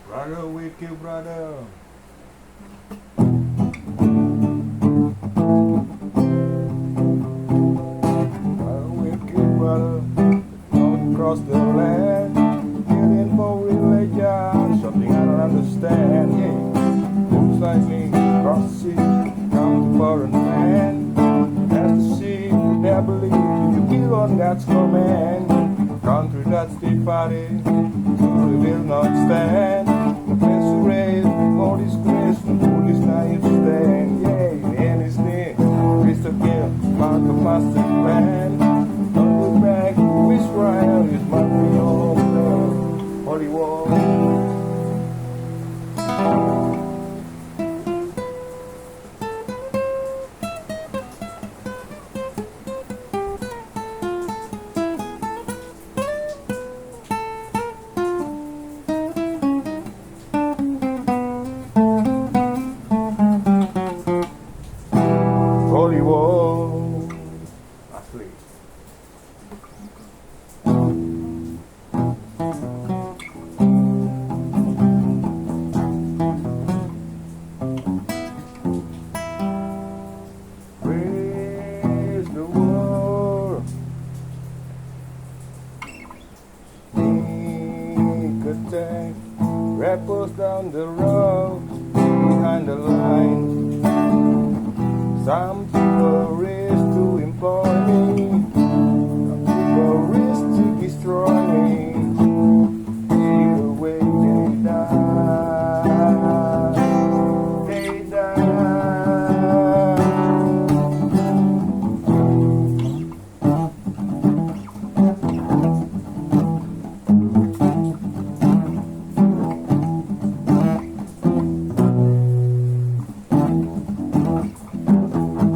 Brother, with you, brother. Brother, with you, brother. Come across the land. Getting for religion. Something I don't understand. Yeah. Looks like me. Cross the sea. Come to foreign land. Has to see. Never believe. You kill on God's command. Country that's divided. We will not stand. The place to raise, more disgrace, no is naive stand. Yeah, and his name, Crystal Kill, mark the master plan. Don't look back to Israel, is my real hollywars. Hollywars. Asli. Praise the world. Sneak attack. Rappers down the road. Behind the line. Some